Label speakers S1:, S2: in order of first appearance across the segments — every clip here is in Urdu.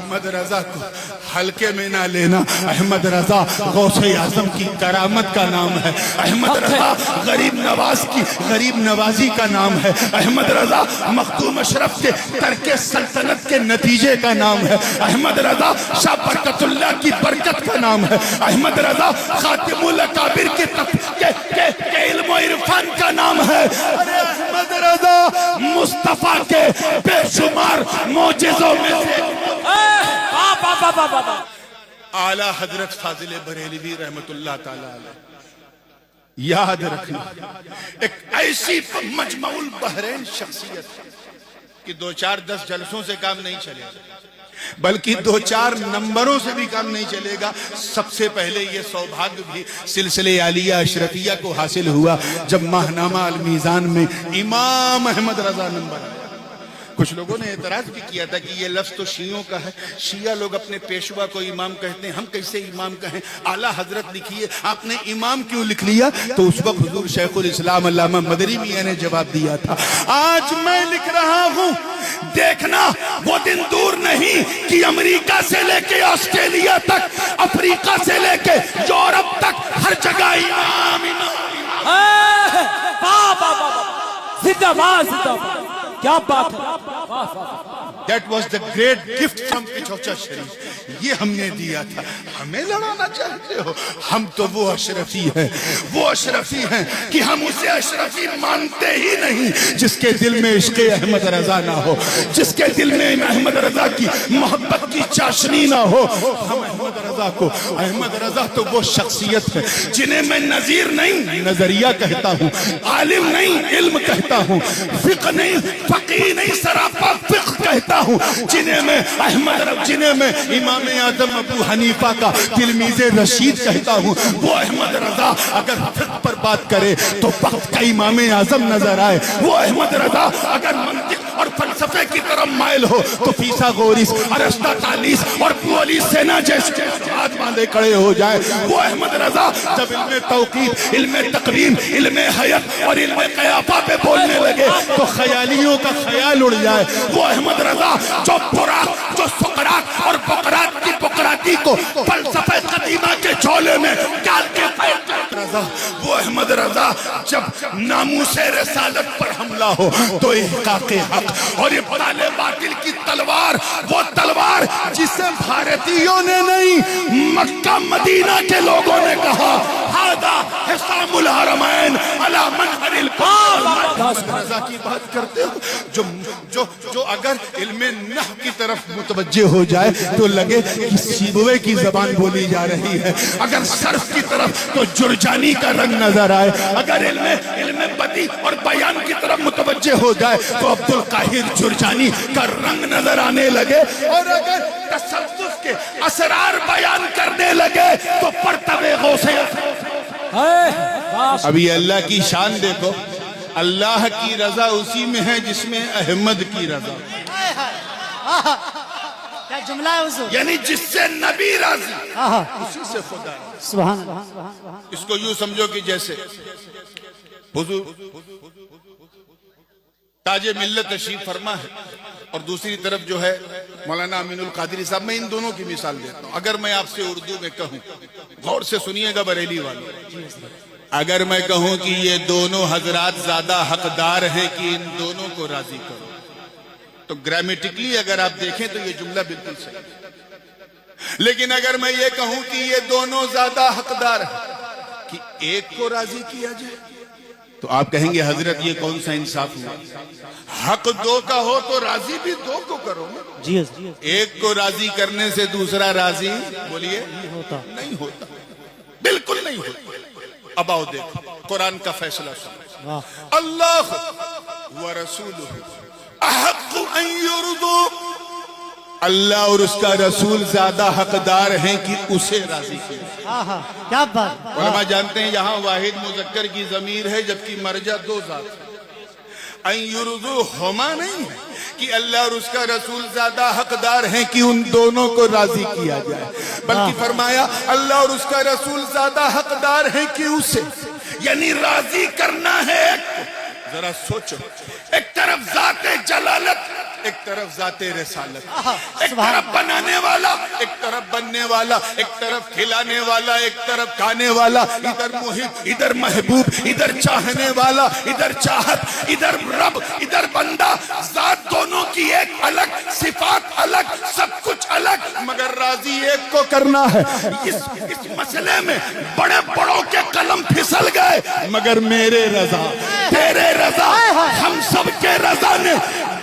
S1: احمد رضا کو ہلکے میں نہ لینا. احمد رضا غوث اعظم کی کرامت کا نام ہے. احمد رضا غریب نواز کی غریب نوازی کا نام ہے. احمد رضا مخدوم اشرف کے ترک سلطنت کے نتیجے کا نام ہے. احمد رضا شاہ برکت اللہ کی برکت کا نام ہے. احمد رضا خاتم الاکابر کے علم و عرفان کا نام ہے. احمد رضا مصطفیٰ کے بے شمار معجزوں میں سے اعلیٰ حضرت فاضل بریلوی رحمت اللہ تعالی علیہ. یاد رکھنا ایک ایسی مجمع البحرین شخصیت کہ 2-4-10 جلسوں سے کام نہیں چلے گا بلکہ 2-4 نمبروں سے بھی کام نہیں چلے گا. سب سے پہلے یہ سوبھاگیہ بھی سلسلے عالیہ اشرفیہ کو حاصل ہوا جب ماہنامہ المیزان میں امام احمد رضا نمبر آیا. کچھ لوگوں نے اعتراض بھی کیا تھا کہ یہ لفظ تو شیعوں کا ہے, شیعہ لوگ اپنے پیشوا کو امام کہتے ہیں, ہم کیسے امام کہیں, اعلیٰ حضرت لکھیے, آپ نے امام کیوں لکھ لیا؟ تو اس وقت حضور شیخ الاسلام علامہ مدنی میاں نے جواب دیا تھا, آج میں لکھ رہا ہوں, دیکھنا وہ دن دور نہیں کہ امریکہ سے لے کے آسٹریلیا تک, افریقہ سے لے کے یورپ تک ہر جگہ امام
S2: زندہ باد زندہ باد. کیا بات ہے.
S1: That was the great gift from پچوچا شریف. یہ ہم نے دیا تھا. ہمیں لڑانا چاہتے ہو؟ ہم تو وہ اشرفی ہیں, وہ اشرفی ہیں کہ ہم اسے اشرفی مانتے ہی نہیں جس کے دل میں عشق احمد رضا نہ ہو, جس کے دل میں احمد رضا کی محبت کی چاشنی نہ ہو. ہم احمد رضا کو, احمد رضا تو وہ شخصیت ہے جنہیں میں نظیر نہیں نظریہ کہتا ہوں, عالم نہیں علم کہتا ہوں, فقہ نہیں فقیہ نہیں سراپا فقہ کہتا ہوں, جنہیں میں احمد رضا, جنہیں میں امام اعظم ابو حنیفہ کا تلمیذ رشید کہتا ہوں. وہ احمد رضا اگر فقہ پر بات کرے تو وقت کا امام اعظم نظر آئے. وہ احمد رضا اگر منطق اور فلسفے کی طرف مائل ہو تو فیثاغورس, ارسطاطالیس اور پولیس سینا جیسے جماعت والے کھڑے ہو جائے. وہ احمد رضا جب علم توقیف, علم تقریم, علم حیت اور علم قیافہ پہ بولنے لگے تو خیالیوں کا خیال اڑ جائے. وہ احمد رضا جو سقراط اور بقراط کی بقراطی کو فلسفہ قدیمہ کے جھولے میں ڈال کے رضا, وہ احمد رضا جب ناموس رسالت پر حملہ ہو تو احقاق حق اور ابطال باطل کی تلوار, وہ تلوار جسے بھارتیوں نے نہیں مکہ مدینہ کے لوگوں نے کہا ہذا حسام الحرمین علی منہر القرآن. رضا کی بات کرتے ہو جو اگر علم نحو کی طرف متوجہ ہو جائے تو لگے کہ سیبوے کی زبان بولی جا رہی ہے, اگر صرف کی طرف تو جرجانی کا رنگ نظر آئے, اگر علم بدی اور بیان کی طرف متوجہ ہو جائے تو عبد القاہر جرجانی کا رنگ نظر آنے لگے, اور اگر تصوف کے اسرار بیان کرنے لگے تو پرتوے غوث. ابھی اللہ کی شان دیکھو, اللہ کی رضا اسی میں ہے جس میں احمد کی رضا.
S2: کیا جملہ ہے حضور,
S1: یعنی جس سے نبی راضی اسی سے خدا.
S2: سبحان اللہ.
S1: اس کو یوں سمجھو کہ جیسے حضور تاج ملت تشریف فرما ہے اور دوسری طرف جو ہے مولانا امین القادری صاحب. میں ان دونوں کی مثال دیتا ہوں. اگر میں آپ سے اردو میں کہوں, غور سے سنیے گا بریلی والوں, اگر میں کہوں کہ یہ دونوں حضرات زیادہ حقدار ہیں کہ ان دونوں کو راضی کرو, تو گرامیٹکلی اگر آپ دیکھیں تو یہ جملہ بالکل صحیح ہے. لیکن اگر میں یہ کہوں کہ یہ دونوں زیادہ حقدار ہیں کہ ایک کو راضی کیا جائے تو آپ کہیں گے حضرت یہ کون سا انصاف ہوا؟ حق دو کا ہو تو راضی بھی دو کو کرو.
S2: جی
S1: ایک کو راضی کرنے سے دوسرا راضی بولیے نہیں ہوتا, بالکل نہیں ہوتا. اب آؤ دیکھو قرآن کا فیصلہ سنو, اللہ ورسولہ احق ان یرضوا, اللہ اور اس کا رسول زیادہ حقدار ہیں کہ اسے راضی کیا.
S2: کیا بات.
S1: علماء جانتے ہیں یہاں واحد مذکر کی ضمیر ہے جبکہ مرجع دو ذات ہے. ان یرضوا ہما نہیں ہے کہ اللہ اور اس کا رسول زیادہ حقدار ہیں کہ ان دونوں کو راضی کیا جائے, بلکہ فرمایا اللہ اور اس کا رسول زیادہ حقدار ہیں کہ اسے, یعنی راضی کرنا ہے. ذرا سوچو, ایک طرف ذات جلالت, ایک طرف ذات رسالت، ایک طرف بنانے والا، ایک طرف بننے والا، ایک طرف کھلانے والا، ایک طرف کھانے والا، ادھر محب، ادھر محبوب، ادھر چاہنے والا، ادھر چاہت، ادھر رب، ادھر بندہ، ذات دونوں کی ایک الگ، صفات الگ، سب کچھ الگ، مگر راضی ایک کو کرنا ہے۔ اس مسئلے میں بڑے بڑوں کے قلم پھسل گئے، مگر میرے رضا، تیرے رضا، ہم سب کے رضا نے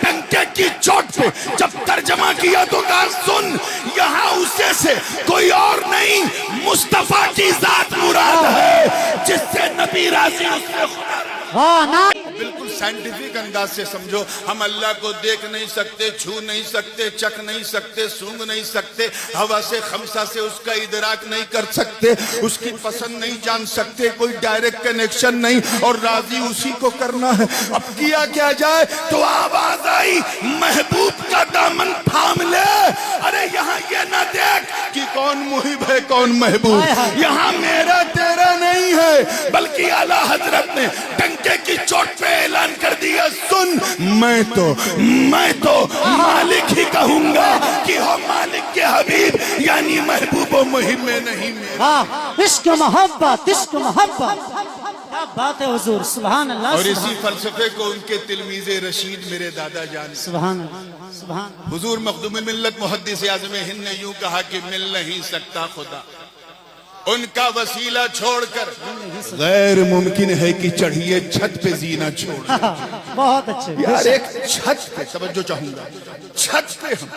S1: ڈنکے کی چوٹ پہ جب ترجمہ کیا تو کہا سن، یہاں اسے سے کوئی اور نہیں، مصطفیٰ کی ذات مراد ہے، جس سے نبی راضی اس سے خدا۔ بالکل سائنٹیفک انداز سے سمجھو، ہم اللہ کو دیکھ نہیں سکتے، چھو نہیں سکتے، چکھ نہیں سکتے، سونگ نہیں سکتے، ہوا سے خمسہ سے اس کا ادراک نہیں کر سکتے، اس کی پسند نہیں جان سکتے، کوئی ڈائریکٹ کنیکشن نہیں، اور راضی اسی کو کرنا ہے۔ اب کیا کیا جائے تو آواز آئی، محبوب کا دامن تھام لے۔ ارے یہاں یہ نہ دیکھ کہ کون محب ہے کون محبوب، یہاں میرا تیرا نہیں ہے، بلکہ اعلیٰ حضرت نے ڈنکے کی چوٹ پہ اعلان کر دیا، سن، میں تو مالک ہی کہوں گا کہ ہو مالک کے حبیب، یعنی محبوب و محب میں نہیں میرا۔
S3: عشق محبت، عشق محبت، کیا بات ہے حضور، سبحان اللہ۔
S1: اور اسی فلسفے کو ان کے تلمیذ رشید میرے دادا جان،
S3: سبحان اللہ، سبحان اللہ۔
S1: حضور مخدوم ملت محدث اعظم ہند نے یوں کہا کہ مل نہیں سکتا خدا، ان کا وسیلہ چھوڑ کر غیر ممکن ہے کہ چڑھیے چھت پہ زینہ چھوڑ۔
S3: بہت اچھے
S1: یار ایک چھت پہ، توجہ چاہوں گا، چھت پہ ہم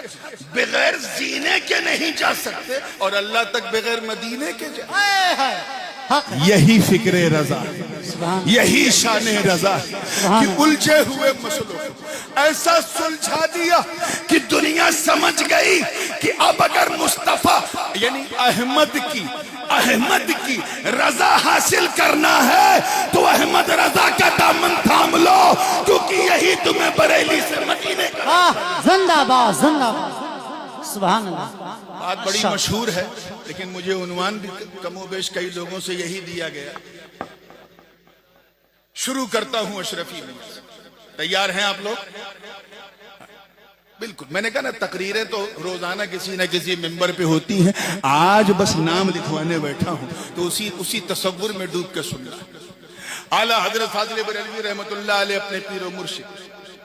S1: بغیر زینے کے نہیں جا سکتے، اور اللہ تک بغیر مدینے کے جا۔ یہی فکر رضا، یہی شان رضا کہ الجھے ہوئے مسئلوں کو ایسا سلجھا دیا کہ دنیا سمجھ گئی کہ اب اگر مصطفیٰ یعنی احمد کی رضا حاصل کرنا ہے تو احمد رضا کا دامن تھام لو، کیونکہ یہی تمہیں بریلی سے مدینے کا۔
S3: زندہ باد، زندہ باد، سبحان اللہ۔
S1: بات بڑی مشہور ہے، لیکن مجھے عنوان بھی کم و بیش کئی لوگوں سے یہی دیا گیا۔ شروع کرتا ہوں اشرفی میں، تیار ہیں آپ لوگ؟ بالکل، میں نے کہا نا تقریریں تو روزانہ کسی نہ کسی ممبر پہ ہوتی ہیں، آج بس نام لکھوانے بیٹھا ہوں تو اسی تصور میں ڈوب کے سننا۔ اعلیٰ حضرت فاضل بریلوی رحمت اللہ علیہ اپنے پیر و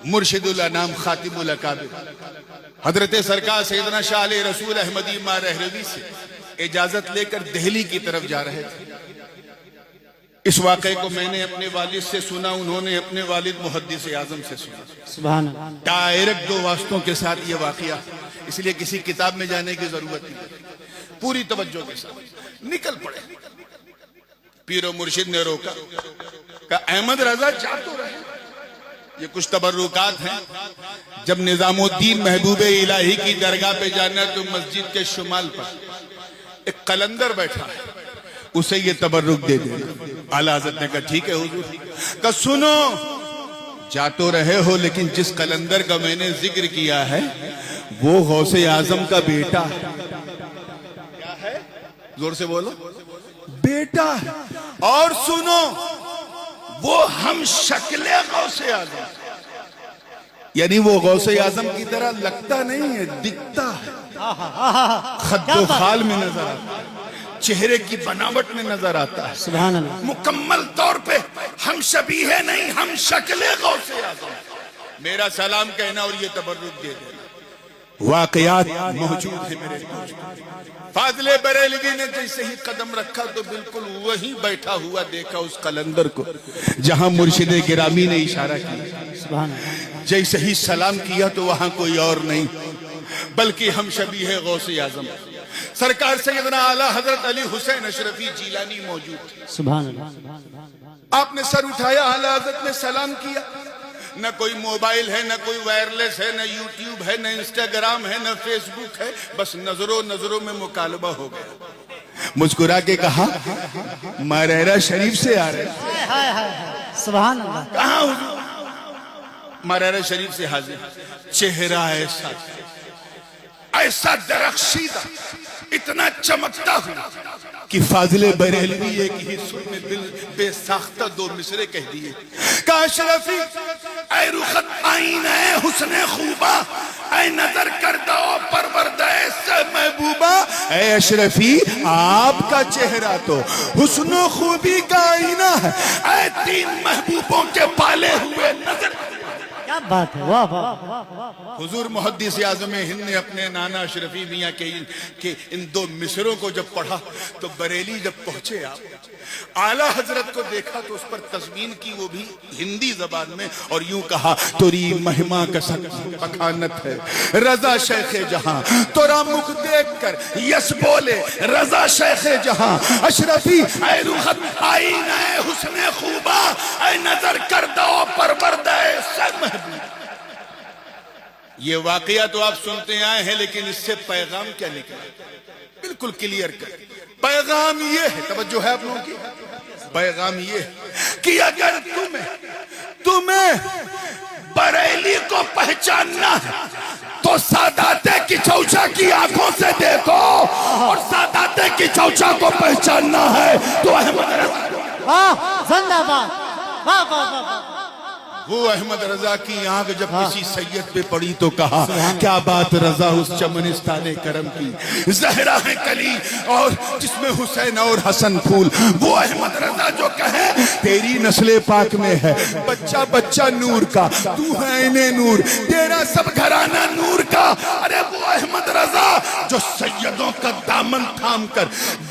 S1: مرشد الانام خاتم الاکابر حضرت سرکار سیدنا شاہ علیہ رسول احمدی ماں رہروی سے اجازت لے کر دہلی کی طرف جا رہے تھے۔ اس واقعے کو میں نے اپنے والد سے سنا، انہوں نے اپنے والد محدث اعظم سے سنا۔
S3: سبحان اللہ۔
S1: ڈائریکٹ دو واسطوں کے ساتھ یہ واقعہ، اس لیے کسی کتاب میں جانے کی ضرورت نہیں، پوری توجہ کے ساتھ نکل پڑے۔ پیر و مرشد نے روکا، کہا احمد رضا جا تو رہے، یہ کچھ تبرکات ہیں، جب نظام الدین محبوب الہی کی درگاہ پہ جانا تو مسجد کے شمال پر ایک قلندر بیٹھا ہے، اسے یہ تبرک دے دے۔ اعلیٰ حضرت نے کہا ٹھیک ہے حضور۔ کہا سنو، جا تو رہے ہو لیکن جس قلندر کا میں نے ذکر کیا ہے وہ غوث اعظم کا بیٹا ہے۔ کیا ہے؟ زور سے بولو، بیٹا ہے۔ اور سنو، وہ ہم شکل غوث اعظم، یعنی وہ غوث اعظم کی طرح لگتا نہیں ہے، دکھتا ہے، خد و خال میں نظر آتا ہے، چہرے کی بناوٹ میں نظر آتا ہے،
S3: سبحان اللہ۔
S1: مکمل طور پہ ہم شبیہ نہیں، ہم شکل غوث اعظم۔ میرا سلام کہنا اور یہ تبرک دے دینا۔ واقعات موجود ہیں میرے پاس۔ فاضل بریلوی نے جیسے ہی قدم رکھا تو بالکل وہی بیٹھا ہوا دیکھا اس قلندر کو جہاں مرشد گرامی نے اشارہ کیا۔
S3: سبحان اللہ۔
S1: جیسے ہی سلام کیا تو وہاں کوئی اور نہیں بلکہ ہم شبیہ غوث اعظم سرکار سیدنا اعلیٰ حضرت علی حسین اشرفی جیلانی موجود تھے۔
S3: سبحان اللہ۔
S1: آپ نے سر اٹھایا، اعلیٰ حضرت نے سلام کیا۔ نہ کوئی موبائل ہے، نہ کوئی وائرلیس ہے، نہ یوٹیوب ہے، نہ انسٹاگرام ہے، نہ فیس بک ہے، بس نظروں میں مکالمہ ہو گیا۔ مسکرا کے کہا ماریرہ شریف سے آ رہے ہیں۔
S3: سبحان اللہ۔
S1: کہاں حضور؟ ماریرہ شریف سے حاضر، چہرہ ایسا درخشیدہ، اتنا چمکتا ہوا کہ فاضل بریلوی ایک ہی سر میں دل بے ساختہ دو مصرے کہہ دیے کہ اشرفی اے رخت آئین اے حسن خوبہ اے نظر کردہ پروردہ سے محبوبہ، اے اشرفی آپ کا چہرہ تو حسن و خوبی کا آئینہ ہے، اے تین محبوبوں کے پالے ہوئے نظر۔
S3: کیا بات ہے، واہ واہ۔
S1: حضور محدث اعظم ہند نے اپنے نانا اشرفی میاں کے ان دو مصروں کو جب پڑھا تو بریلی جب پہنچے آپ اعلیٰ حضرت کو دیکھا تو اس پر تضمین کی، وہ بھی ہندی زبان میں، اور یوں کہا توری مہما کا بخانت ہے رضا شیخ جہاں، تورا مخ دیکھ کر یس بولے رضا شیخ جہاں، اشرفی اے رخت آئین اے حسن خوبہ اے نظر کردہ پروردہ سے محبوب۔ یہ واقعہ تو آپ سنتے آئے ہیں، لیکن اس سے پیغام کیا نکلا؟ بالکل کلیئر کر پیغام یہ ہے، توجہ ہے آپ لوگوں کی، پیغام یہ ہے کہ اگر تمہیں بریلی کو پہچاننا ہے تو سادات کی چوچا کی آنکھوں سے دیکھو، اور سادات کی چوچا کو پہچاننا ہے تو احمد رضا،
S3: واہ زندہ باد، واہ واہ واہ۔
S1: وہ احمد رضا کی آنکھ جب کسی سید پہ پڑی تو کہا کیا بات رضا اس چمنستان کرم کی، زہرا ہے کلی اور جس میں حسین اور حسن پھول، وہ احمد رضا جو کہے تیری نسل پاک میں ہے بچہ بچہ نور کا، تو ہے عین نور، تیرا سب گھرانہ نور کا۔ ارے وہ احمد رضا جو سیدوں کا دامن تھام کر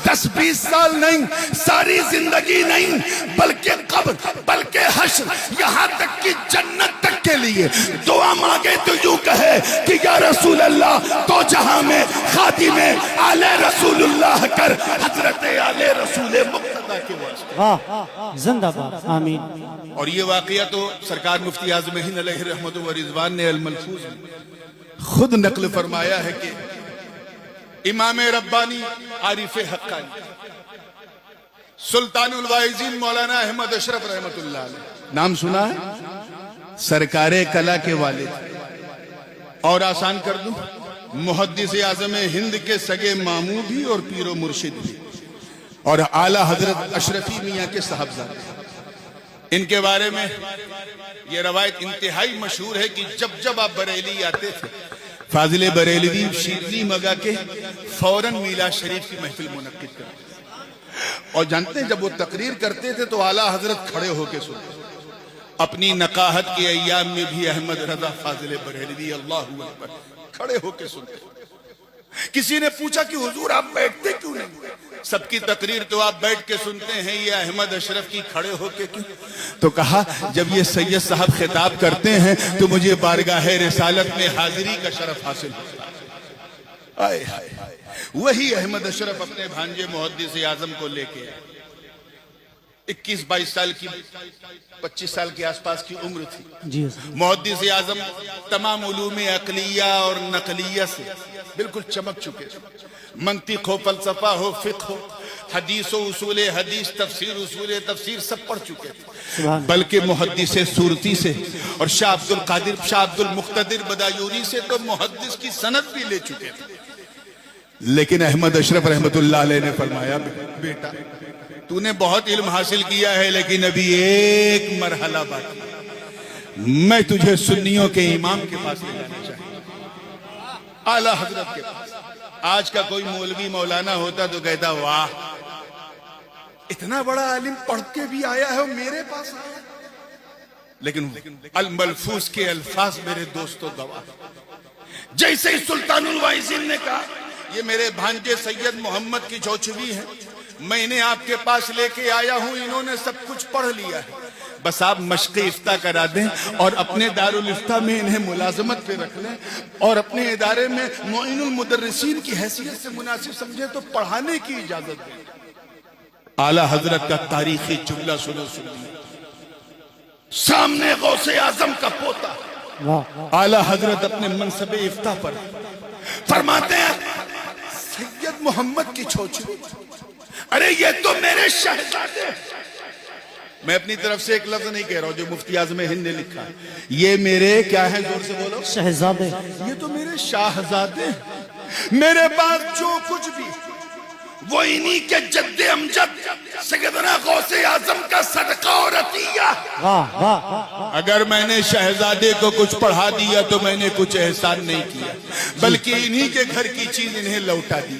S1: 10-20 سال نہیں، ساری زندگی نہیں، بلکہ قبر بلکہ حشر یہاں تک کی جنت تک کے لیے دعا مانگے تو یوں کہے کہ یا رسول اللہ تو جہاں میں خادم آل رسول اللہ کر، حضرت آل رسول مقتدی کے واسطے۔
S3: واہ زندہ باد، آمین۔
S1: اور یہ واقعہ تو سرکار مفتی اعظم ہند علیہ رحمت و رضوان نے الملفوظ خود نقل فرمایا ہے کہ امام ربانی عارف حقانی سلطان الواعظین مولانا احمد اشرف رحمت اللہ علیہ، نام سنا ہے؟ سرکار کلا کے والد، اور آسان کر دوں محدث اعظم ہند کے سگے ماموں بھی اور پیر و مرشد بھی، اور اعلیٰ حضرت اشرفی میاں کے صاحبزادے۔ ان کے بارے میں یہ روایت انتہائی مشہور ہے کہ جب آپ بریلی آتے تھے فاضل بریلوی شیرنی مگا کے فوراً میلاد شریف کی محفل منعقد کرتے، اور جانتے ہیں جب وہ تقریر کرتے تھے تو اعلیٰ حضرت کھڑے ہو کے سنتے۔ اپنی نقاہت کے ایام میں بھی احمد رضا فاضل بریلوی اللہ اکبر کھڑے ہو کے سنتے۔ کسی نے پوچھا کہ حضور آپ بیٹھتے کیوں نہیں؟ سب کی تقریر تو آپ بیٹھ کے سنتے ہیں، یہ احمد اشرف کی کھڑے ہو کے کیوں؟ تو کہا جب یہ سید صاحب خطاب کرتے ہیں تو مجھے بارگاہ رسالت میں حاضری کا شرف حاصل ہوتا ہے۔ آئے ہائے، وہی احمد اشرف اپنے بھانجے محدث اعظم کو لے کے 21-22 سال کی 25 سال کے آس پاس کی عمر تھی۔ محدث اعظم تمام علوم عقلیہ اور نقلیہ سے بالکل چمک چکے، منطق ہو، فلسفہ ہو، فقہ ہو، حدیث و اصول حدیث، تفسیر اصول تفسیر سب پڑھ چکے تھے، بلکہ محدث صورتی سے اور شاہ عبد المقتدر بدایونی سے تو محدث کی سند بھی لے چکے تھے۔ لیکن احمد اشرف رحمت اللہ علیہ نے فرمایا بیٹا تو نے بہت علم حاصل کیا ہے، لیکن ابھی ایک مرحلہ باقی، میں تجھے سنیوں کے امام کے پاس لے جانا چاہیے، اعلیٰ حضرت کے پاس۔ آج کا کوئی مولوی مولانا ہوتا تو کہتا واہ اتنا بڑا عالم پڑھ کے بھی آیا ہے میرے پاس آیا، لیکن الملفوظ کے الفاظ میرے دوستو گواہ، جیسے ہی سلطان الواعظین نے کہا یہ میرے بھانجے سید محمد کی چوچوی ہے، میں انہیں آپ کے پاس لے کے آیا ہوں، انہوں نے سب کچھ پڑھ لیا ہے، بس آپ مشق افتاء کرا دیں اور اپنے دارالافتاء میں انہیں ملازمت پہ رکھ لیں، اور اپنے ادارے میں معین المدرسین کی حیثیت سے مناسب سمجھے تو پڑھانے کی اجازت دیں۔ اعلیٰ حضرت کا تاریخی جملہ سنو، سامنے غوث اعظم کا پوتا اعلیٰ حضرت اپنے منصب افتاء پر فرماتے ہیں سید محمد کی چوچو، ارے یہ تو میرے شہزادے، میں اپنی طرف سے ایک لفظ نہیں کہہ رہا ہوں، جو مفتی اعظم ہند نے لکھا، یہ میرے کیا ہے، زور سے بولو،
S3: شہزادے،
S1: یہ تو میرے شاہزادے، میرے پاس جو کچھ بھی وہ انہی کے جد امجد سیدنا غوث اعظم کا صدقہ اور عطیہ.
S3: واہ واہ
S1: اگر میں نے شہزادے کو کچھ پڑھا دیا تو میں نے کچھ احسان نہیں کیا، بلکہ انہی کے گھر کی چیز انہیں لوٹا دی.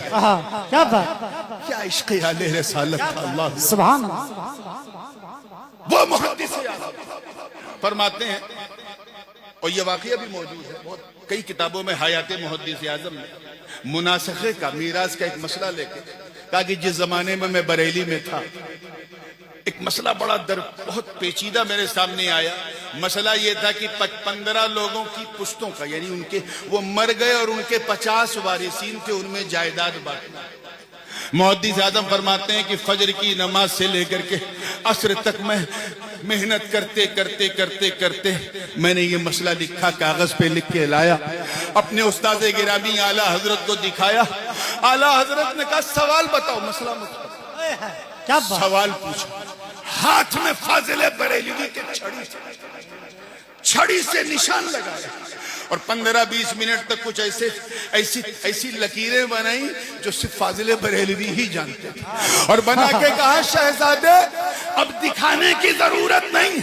S3: کیا بات،
S1: کیا عشق آل رسالت تھا. اللہ
S3: سبحان اللہ.
S1: وہ محدث اعظم فرماتے ہیں، اور یہ واقعہ بھی موجود ہے کئی کتابوں میں، حیات محدث اعظم میں مناسخے کا، میراث کا ایک مسئلہ لے کے کہا کہ جس زمانے میں میں بریلی میں تھا، ایک مسئلہ بڑا بہت پیچیدہ میرے سامنے آیا. مسئلہ یہ تھا کہ 15 لوگوں کی پشتوں کا، یعنی ان کے وہ مر گئے اور ان کے 50 وارثین تھے، ان میں جائیداد باقی. محدث اعظم فرماتے ہیں کہ فجر کی نماز سے لے کر کے عصر تک میں محنت کرتے کرتے کرتے کرتے میں نے یہ مسئلہ لکھا، کاغذ پہ لکھ کے لایا، اپنے استاد گرامی اعلیٰ حضرت کو دکھایا. اعلیٰ حضرت نے کہا سوال بتاؤ، مسئلہ مت.
S3: کیا بات،
S1: سوال پوچھا. ہاتھ میں فاضل بریلوی کے چھڑی سے نشان لگایا اور 15-20 منٹ تک کچھ ایسی لکیریں بنائی جو صرف فاضل بریلوی ہی جانتے تھے، اور بنا کے کہا شہزادے اب دکھانے کی ضرورت نہیں،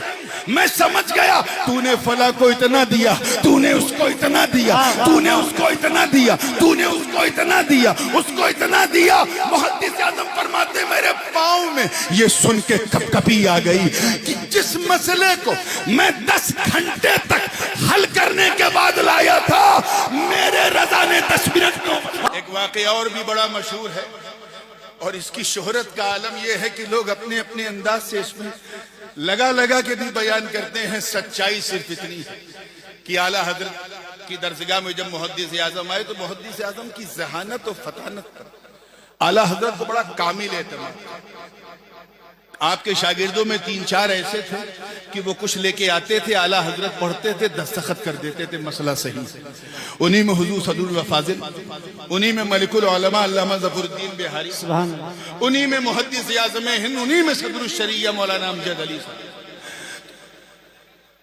S1: میں سمجھ گیا. تو نے فلاں کو اتنا دیا، تو نے اس کو اتنا دیا، تو نے اس کو اتنا دیا، تو نے اس کو اتنا دیا، اس کو اتنا دیا. محدث اعظم فرماتے میرے پاؤں میں یہ سن کے کپ کپی آ گئی کہ جس مسئلے کو میں 10 گھنٹے تک حل کرنے کے بعد لایا تھا، میرے رضا نے 10 منٹ میں. ایک واقعہ اور بھی بڑا مشہور ہے، اور اس کی شہرت کا عالم یہ ہے کہ لوگ اپنے اپنے انداز سے اس میں لگا کے بھی بیان کرتے ہیں. سچائی صرف اتنی ہے کہ اعلیٰ حضرت کی درسگاہ میں جب محدث اعظم آئے تو محدث اعظم کی ذہانت و فطانت پر اعلیٰ حضرت کو بڑا کامل اعتماد. آپ کے شاگردوں میں 3-4 ایسے تھے کہ وہ کچھ لے کے آتے تھے، اعلیٰ حضرت پڑھتے تھے، دستخط کر دیتے تھے، مسئلہ صحیح. انہی میں حضور صدر و فاضل، انہی میں ملک العلماء علامہ ظفر الدین بہاری،
S3: سبحان اللہ.
S1: انہی میں محدث اعظم ہند، انہی میں صدر الشریعہ مولانا امجد علی صاحب.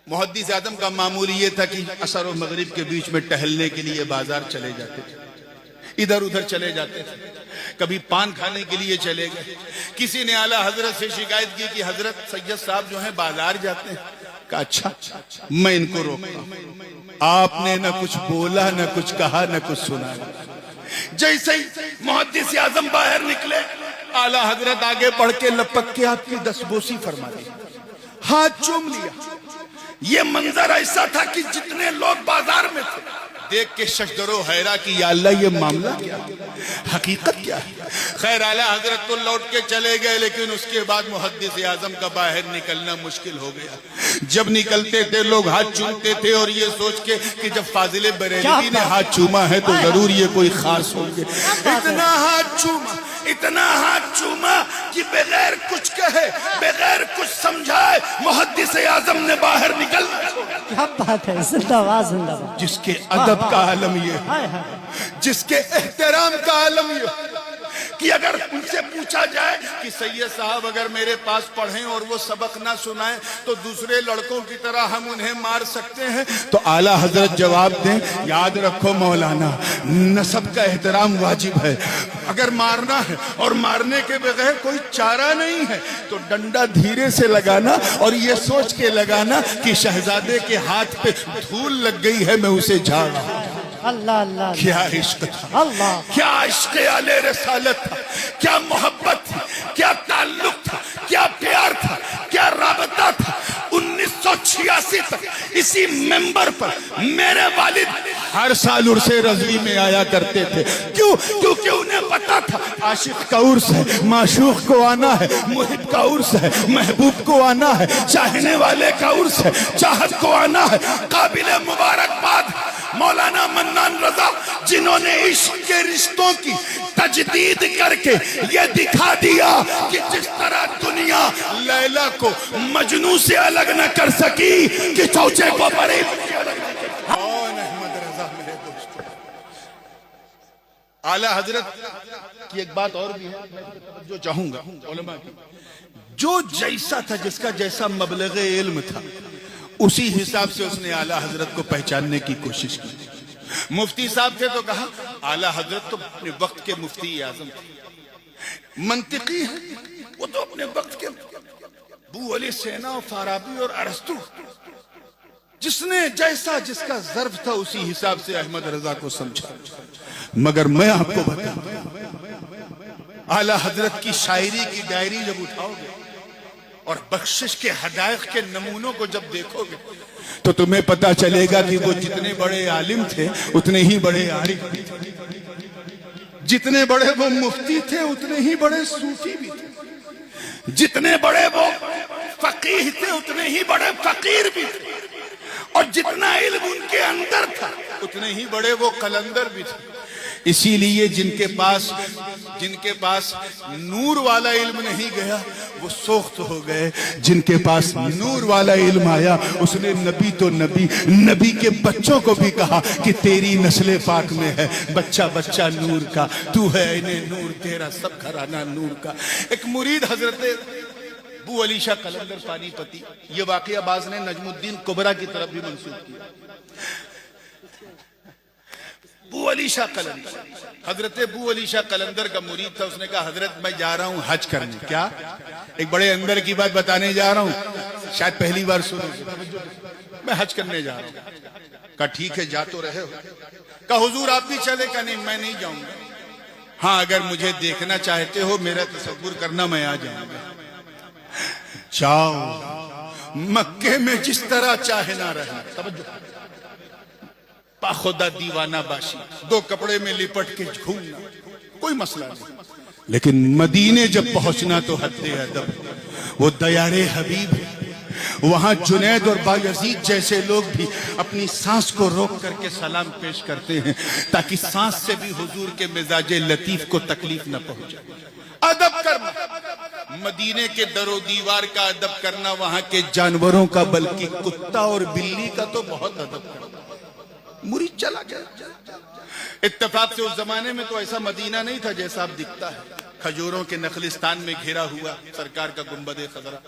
S1: محدث اعظم کا معمول یہ تھا کہ عصر و مغرب کے بیچ میں ٹہلنے کے لیے بازار چلے جاتے تھے، ادھر ادھر چلے جاتے تھے. کبھی پان کھانے کے لیے چلے گئے. کسی نے اعلیٰ حضرت سے شکایت کی کہ حضرت سید صاحب جو ہیں بازار جاتے ہیں. کہا اچھا میں ان کو روکتا ہوں. آپ نے نہ کچھ بولا، نہ کچھ کہا، نہ کچھ سنا. جیسے ہی محدث اعظم باہر نکلے، اعلیٰ حضرت آگے بڑھ کے لپک کے آپ کی دستبوسی فرما دی، ہاتھ چوم لیا. یہ منظر ایسا تھا کہ جتنے لوگ بازار میں تھے دیکھ کے ششدر و حیرہ کی یا اللہ یہ معاملہ کیا، حقیقت کیا ہے. خیر اعلیٰ حضرت تو لوٹ کے چلے گئے، لیکن اس کے بعد محدث اعظم کا باہر نکلنا مشکل ہو گیا. جب نکلتے تھے لوگ ہاتھ چومتے تھے اور یہ سوچ کے کہ جب فاضل بریلوی نے ہاتھ چوما ہے تو ضرور یہ کوئی خاص ہوں گے. اتنا ہاتھ چوما کہ بغیر کچھ کہے، بغیر کچھ سمجھائے محدث اعظم نے باہر نکلنا.
S3: کیا بات ہے، زندہ باد زندہ باد.
S1: جس کے ادب کا عالم یہ، جس کے احترام کا عالم یہ کہ اگر ان سے پوچھا جائے کہ سید صاحب اگر میرے پاس پڑھیں اور وہ سبق نہ سنائیں تو دوسرے لڑکوں کی طرح ہم انہیں مار سکتے ہیں، تو اعلیٰ حضرت جواب دیں یاد رکھو مولانا نسب کا احترام واجب ہے. اگر مارنا ہے اور مارنے کے بغیر کوئی چارہ نہیں ہے تو ڈنڈا دھیرے سے لگانا اور یہ سوچ کے لگانا کہ شہزادے کے ہاتھ پہ دھول لگ گئی ہے، میں اسے جھاڑ رہا ہوں.
S3: اللہ اللہ.
S1: کیا عشق تھا،
S3: اللہ.
S1: کیا عشق آل رسالت تھا، کیا محبت تھی، کیا تعلق تھا، کیا پیار تھا، کیا رابطہ تھا. 1986 تک اسی ممبر پر میرے والد ہر سال عرس رضوی میں آیا کرتے تھے. کیوں؟ کیونکہ انہیں پتا تھا عاشق کا عرس ہے، معشوق کو آنا ہے، محب کا عرس ہے، محبوب کو آنا ہے، چاہنے والے کا عرس ہے، چاہت کو آنا ہے. قابل مبارکباد مولانا منان رضا جنہوں نے عشق کے رشتوں کی تجدید کر کے یہ دکھا دیا کہ جس طرح دنیا لیلا کو مجنوں سے الگ نہ کر سکی کہ چوچے کو بڑے. احمد رضا میرے دوستو، اعلیٰ حضرت کی ایک بات اور بھی ہے جو چاہوں گا علماء کی. جو جیسا تھا، جس کا جیسا مبلغ علم تھا، اسی حساب سے اس نے اعلیٰ حضرت کو پہچاننے کی کوشش کی. مفتی صاحب تھے تو کہا اعلیٰ حضرت تو اپنے وقت کے مفتی اعظم تھے. منطقی ہے، وہ تو اپنے وقت کے ابو علی سینا اور فارابی اور ارسطو، جس نے جیسا جس کا ظرف تھا اسی حساب سے احمد رضا کو سمجھا. مگر میں آپ کو بتاؤں، اعلیٰ حضرت کی شاعری کی ڈائری جب اٹھاؤ گے اور بخشش کے حقائق کے نمونوں کو جب دیکھو گے تو تمہیں پتا چلے گا کہ وہ جتنے بڑے عالم تھے اتنے ہی بڑے عارف بھی تھے، جتنے بڑے وہ مفتی تھے اتنے ہی بڑے صوفی بھی تھے، جتنے بڑے وہ فقیہ تھے اتنے ہی بڑے فقیر بھی تھے، اور جتنا علم ان کے اندر تھا اتنے ہی بڑے وہ قلندر بھی تھے. اسی لیے جن کے پاس نور والا علم نہیں گیا وہ سوخت ہو گئے، جن کے پاس نور والا علم آیا اس نے نبی تو نبی کے بچوں کو بھی کہا کہ تیری نسل پاک میں ہے بچہ بچہ نور کا، تو ہے عین نور، تیرا سب گھرانہ نور کا. ایک مرید حضرت ابو علی شاہ قلندر پانی پتی، یہ واقعہ بعض نے نجم الدین کبریٰ کی طرف بھی منسوب کیا. ابو علی شاہ قلندر، حضرت ابو علی شاہ قلندر کا مرید تھا. اس نے کہا حضرت میں جا رہا ہوں حج کرنے. کیا؟ ایک بڑے اندر کی بات بتانے جا رہا ہوں، شاید پہلی بار سنو. میں حج کرنے جا رہا ہوں. کہا ٹھیک ہے جا تو رہے ہو. کہا حضور آپ بھی چلے؟ کہا نہیں میں نہیں جاؤں گا. ہاں اگر مجھے دیکھنا چاہتے ہو میرا تصور کرنا میں آ جاؤں گا. جاؤ مکے میں جس طرح چاہے نہ رہنا، توجہ، خدا دیوانہ باشی، دو کپڑے میں لپٹ کے گھومنا کوئی مسئلہ نہیں. لیکن مدینے جب پہنچنا تو حد ادب، وہ دیار حبیب ہے. وہاں جنید اور بایزید جیسے لوگ بھی اپنی سانس کو روک کر کے سلام پیش کرتے ہیں تاکہ سانس سے بھی حضور کے مزاج لطیف کو تکلیف نہ پہنچے. ادب کرنا، مدینے کے در و دیوار کا ادب کرنا، وہاں کے جانوروں کا بلکہ کتا اور بلی کا تو بہت ادب کرنا. مرید چلا گیا. اتفاق سے اس زمانے میں تو ایسا مدینہ نہیں تھا جیسا اب دکھتا ہے، کھجوروں کے نخلستان میں گھرا ہوا سرکار کا گنبد خضرا.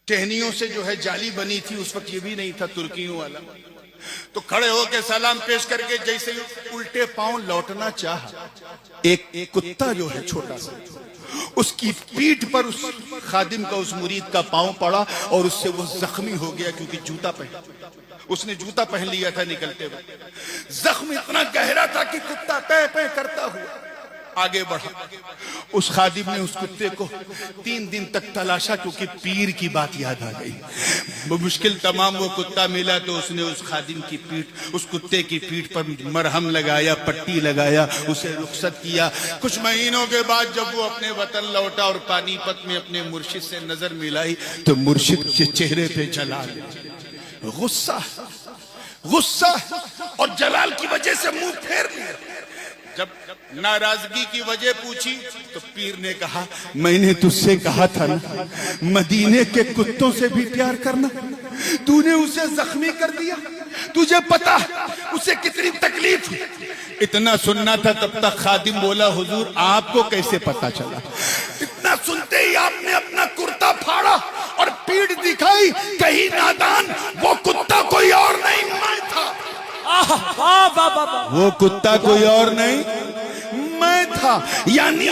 S1: ٹہنیوں سے جو ہے جالی بنی تھی، اس وقت یہ بھی نہیں تھا ترکیوں والا. تو کھڑے ہو کے سلام پیش کر کے جیسے الٹے پاؤں لوٹنا چاہا، ایک کتا جو ہے چھوٹا سا، اس کی پیٹھ پر اس خادم کا اس مرید کا پاؤں پڑا اور اس سے وہ زخمی ہو گیا کیونکہ جوتا پہن، اس نے جوتا پہن لیا تھا نکلتے ہوئے. زخم اتنا گہرا تھا کہ کتا پے پے کرتا ہوا آگے بڑھا. اس خادم نے اس کتے کو 3 دن تک تلاشا کیونکہ پیر کی بات یاد آ گئی. مشکل تمام وہ کتا ملا تو اس نے اس خادم کی پیٹھ، اس کتے کی پیٹھ پر مرہم لگایا، پٹی لگایا، اسے رخصت کیا. کچھ مہینوں کے بعد جب وہ اپنے وطن لوٹا اور پانی پت میں اپنے مرشد سے نظر ملائی تو مرشد کے چہرے پہ جلال، غصہ اور جلال کی وجہ سے منہ پھیر لیا. جب ناراضگی کی وجہ پوچھی تو پیر نے کہا میں نے تجھ سے کہا تھا نا مدینے کے کتوں سے بھی پیار کرنا، تو نے اسے زخمی کر دیا. تجھے پتا اسے کتنی تکلیف ہے. اتنا سننا تھا تب تک خادم بولا حضور آپ کو کیسے پتا چلا؟ اتنا سنتے ہی آپ نے اپنا کرتا پھاڑا اور پیٹھ دکھائی. کہیں نادان، وہ کتا کوئی اور نہیں میں تھا. وہ کتا کوئی اور نہیں میں تھا. یعنی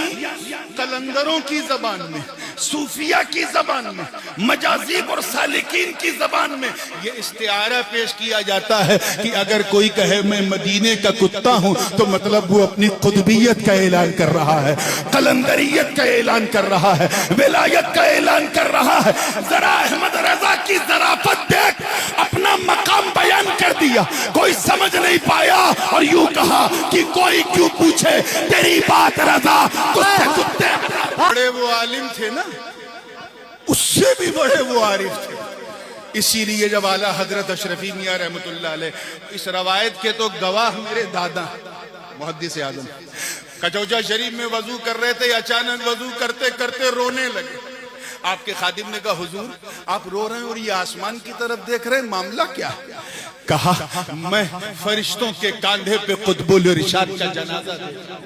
S1: قلندروں کی زبان میں، صوفیہ کی زبان میں، مجازیب اور سالکین کی زبان میں یہ استعارہ پیش کیا جاتا ہے کہ اگر کوئی کہے میں مدینے کا کتا ہوں تو مطلب وہ اپنی قطبیت کا اعلان کر رہا ہے، قلندریت کا اعلان کر رہا ہے، ولایت کا اعلان کر رہا ہے. ذرا احمد رضا کی ظرافت دیکھ، اپنا مقام بیان کر دیا. کوئی سمجھ نہیں پایا اور یوں کہا کہ کوئی کیوں پوچھے تیری بات رضا، کتے بڑے وہ عالم تھے نا، اس سے بھی بڑے وہ عارف تھے. اسی لیے جب اعلیٰ حضرت اشرفی میاں رحمت اللہ علیہ، اس روایت کے تو گواہ میرے دادا محدث اعظم کچوچا شریف میں وضو کر رہے تھے، اچانک وضو کرتے کرتے رونے لگے. آپ کے خادم نے کہا حضور آپ رو رہے ہیں اور یہ آسمان کی طرف دیکھ رہے ہیں، معاملہ کیا؟ کہا میں فرشتوں کے کاندھے پہ قطب الارشاد کا جنازہ دیکھا.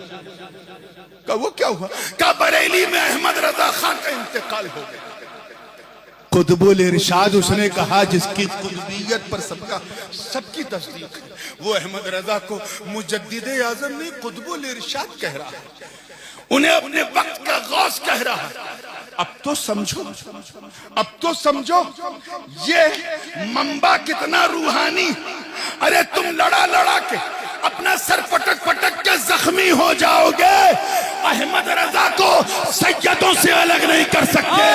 S1: کہا وہ کیا ہوا؟ کہا بریلی میں احمد رضا خان کا انتقال ہو گیا. قطب الارشاد اس نے کہا جس کی قطبیت پر سب کی تصدیق ہے، وہ احمد رضا کو مجدد اعظم نہیں قطب الارشاد کہہ رہا ہے. انہیں اپنے وقت کا غوث کہہ رہا ہے. اب تو سمجھو, اب تو سمجھو یہ منبع کتنا روحانی. ارے تم لڑا لڑا کے اپنا سر پٹک پٹک کے زخمی ہو جاؤ گے, احمد رضا کو سیدوں سے الگ نہیں کر سکتے.